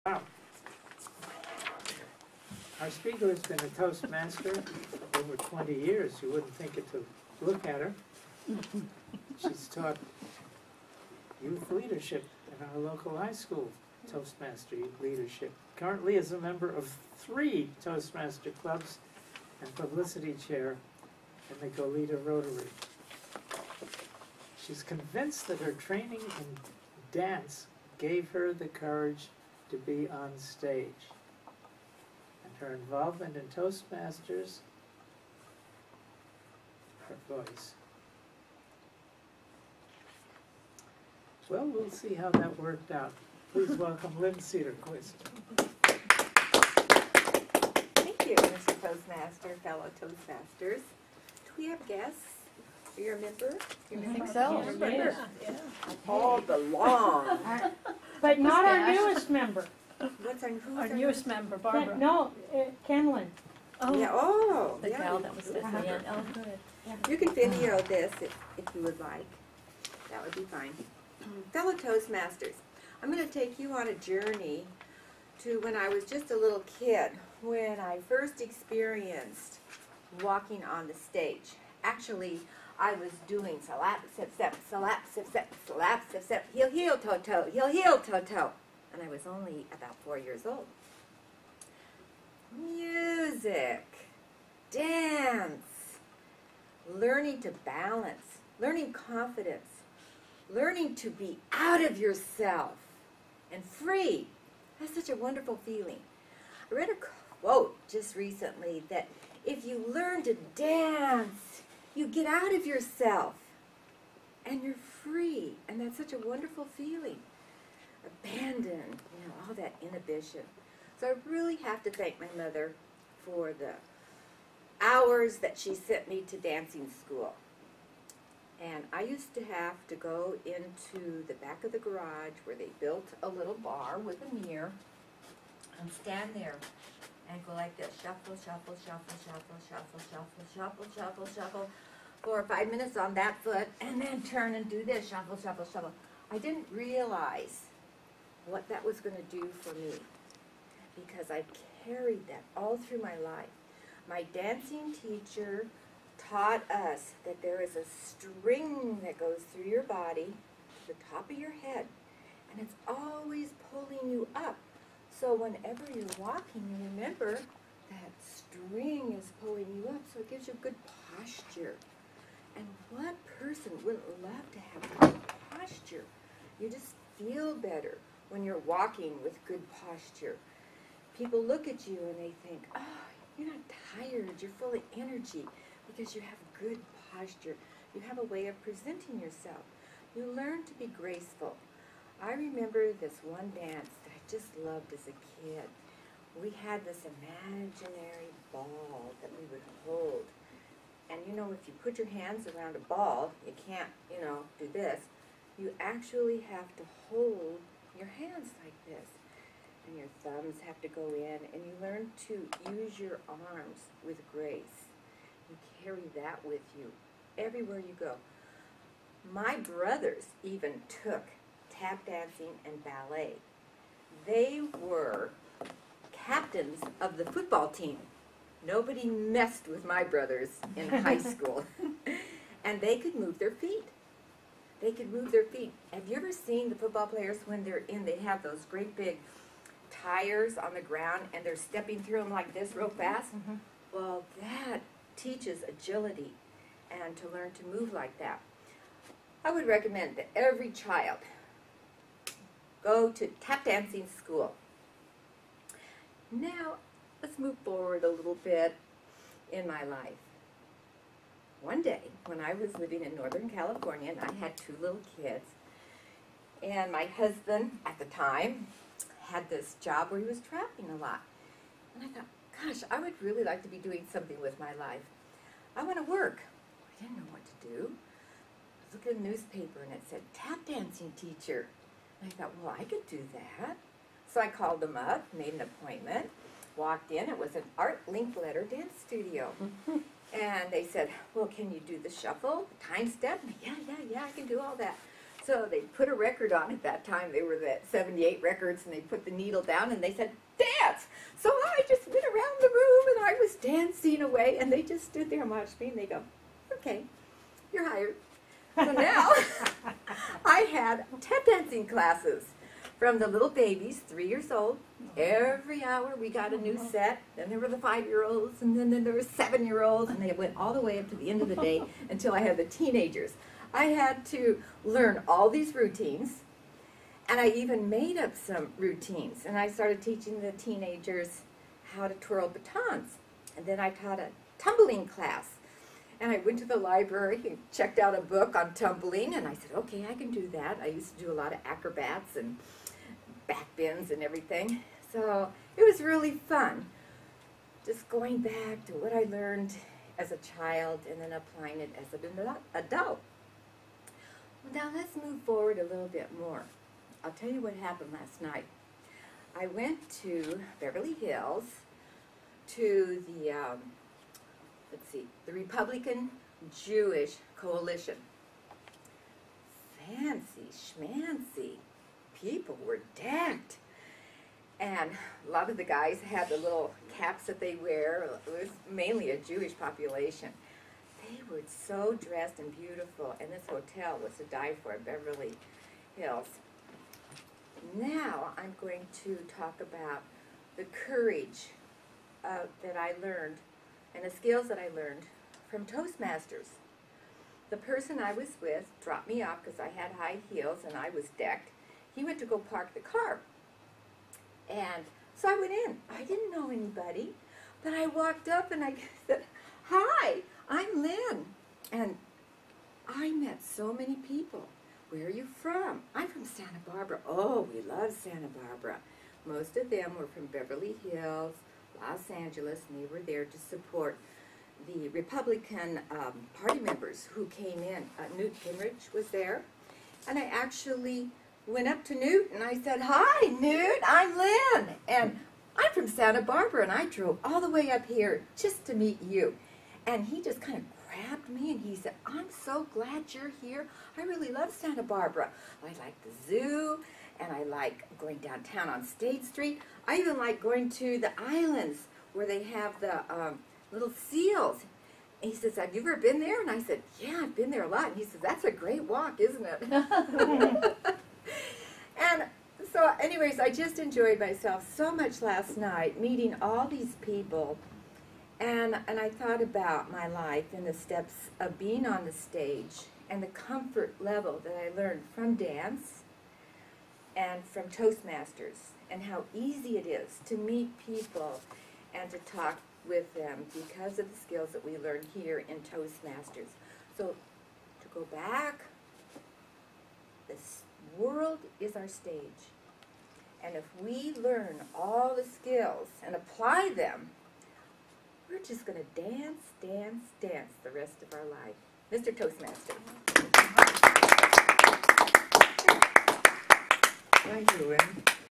Wow. Our speaker has been a Toastmaster over 20 years. You wouldn't think it to look at her. She's taught youth leadership in our local high school, Toastmaster leadership. Currently is a member of 3 Toastmaster clubs and publicity chair in the Goleta Rotary. She's convinced that her training in dance gave her the courage to be on stage. And her involvement in Toastmasters, her voice. Well, we'll see how that worked out. Please welcome Lynn Cedarquist. Thank you, Mr. Toastmaster, fellow Toastmasters. Do we have guests? Are you a member? I think so. Yeah. All belong. But not our newest member. What's Our newest member, Barbara. No, Kenlyn. Oh, Yeah, oh, the yeah. gal that was at the end. Oh, good. You can video this if you would like. That would be fine. Fellow Toastmasters, I'm going to take you on a journey to when I was just a little kid, when I first experienced walking on the stage. Actually, I was doing salap, sip, sip, salap, sip, sip, salap, sip, sip, heel, heel, toe, toe, heel, heel, toe, toe. And I was only about 4 years old. Music, dance, learning to balance, learning confidence, learning to be out of yourself and free. That's such a wonderful feeling. I read a quote just recently that if you learn to dance, you get out of yourself and you're free. And that's such a wonderful feeling. Abandon, all that inhibition. So I really have to thank my mother for the hours that she sent me to dancing school. And I used to have to go into the back of the garage where they built a little bar with a mirror and stand there and go like this, shuffle, shuffle, shuffle, shuffle, shuffle, shuffle, shuffle, shuffle, shuffle, 4 or 5 minutes on that foot, and then turn and do this, shuffle, shuffle, shuffle. I didn't realize what that was going to do for me because I carried that all through my life. My dancing teacher taught us that there is a string that goes through your body to the top of your head, and it's always pulling you up. So whenever you're walking, you remember that string is pulling you up, so it gives you good posture. And what person wouldn't love to have good posture? You just feel better when you're walking with good posture. People look at you and they think, oh, you're not tired, you're full of energy because you have good posture. You have a way of presenting yourself. You learn to be graceful. I remember this one dance that I just loved as a kid. We had this imaginary ball that we would hold. And if you put your hands around a ball, you can't, do this. You actually have to hold your hands like this. And your thumbs have to go in, and you learn to use your arms with grace. You carry that with you everywhere you go. My brothers even took tap dancing and ballet. They were captains of the football team. Nobody messed with my brothers in high school. And they could move their feet. They could move their feet. Have you ever seen the football players when they're they have those great big tires on the ground and they're stepping through them like this real fast? Mm-hmm. Well, that teaches agility and to learn to move like that. I would recommend that every child go to tap dancing school. Now, let's move forward a little bit in my life. One day, when I was living in Northern California, and I had 2 little kids, and my husband, at the time, had this job where he was traveling a lot. And I thought, gosh, I would really like to be doing something with my life. I want to work. I didn't know what to do. I was looking at the newspaper, and it said, tap dancing teacher. And I thought, well, I could do that. So I called them up, made an appointment, walked in. It was an Art Linkletter dance studio. And they said, well, can you do the shuffle, the time step? Yeah, I can do all that. So they put a record on at that time. They were the 78 records, and they put the needle down, and they said, dance! So I just went around the room, and I was dancing away, and they just stood there and watched me, and they go, okay, you're hired. So now I had tap dancing classes from the little babies, 3 years old. Every hour we got a new set. Then there were the 5-year-olds, and then there were 7-year-olds, and they went all the way up to the end of the day until I had the teenagers. I had to learn all these routines, and I even made up some routines. And I started teaching the teenagers how to twirl batons. And then I taught a tumbling class. And I went to the library and checked out a book on tumbling, and I said, okay, I can do that. I used to do a lot of acrobats and back bends and everything. So it was really fun, just going back to what I learned as a child and then applying it as an adult. Well, now let's move forward a little bit more. I'll tell you what happened last night. I went to Beverly Hills to the the Republican Jewish Coalition. Fancy schmancy. People were decked. And a lot of the guys had the little caps that they wear. It was mainly a Jewish population. They were so dressed and beautiful, and this hotel was to die for, Beverly Hills. Now I'm going to talk about the courage that I learned and the skills that I learned from Toastmasters. The person I was with dropped me off because I had high heels and I was decked. He went to go park the car. And so I went in. I didn't know anybody, but I walked up and I said, hi, I'm Lynn. And I met so many people. Where are you from? I'm from Santa Barbara. Oh, we love Santa Barbara. Most of them were from Beverly Hills, Los Angeles, and they were there to support the Republican Party members who came in. Newt Gingrich was there. And I actually went up to Newt and I said, hi, Newt, I'm Lynn. And I'm from Santa Barbara, and I drove all the way up here just to meet you. And he just kind of grabbed me and he said, I'm so glad you're here. I really love Santa Barbara. I like the zoo, and I like going downtown on State Street. I even like going to the islands where they have the little seals. And he says, have you ever been there? And I said, yeah, I've been there a lot. And he says, that's a great walk, isn't it? And so anyways, I just enjoyed myself so much last night, meeting all these people. And I thought about my life and the steps of being on the stage and the comfort level that I learned from dance and from Toastmasters, and how easy it is to meet people and to talk with them because of the skills that we learn here in Toastmasters. So to go back, this world is our stage. And if we learn all the skills and apply them, we're just going to dance, dance, dance the rest of our life. Mr. Toastmaster. Thank you, Lynn.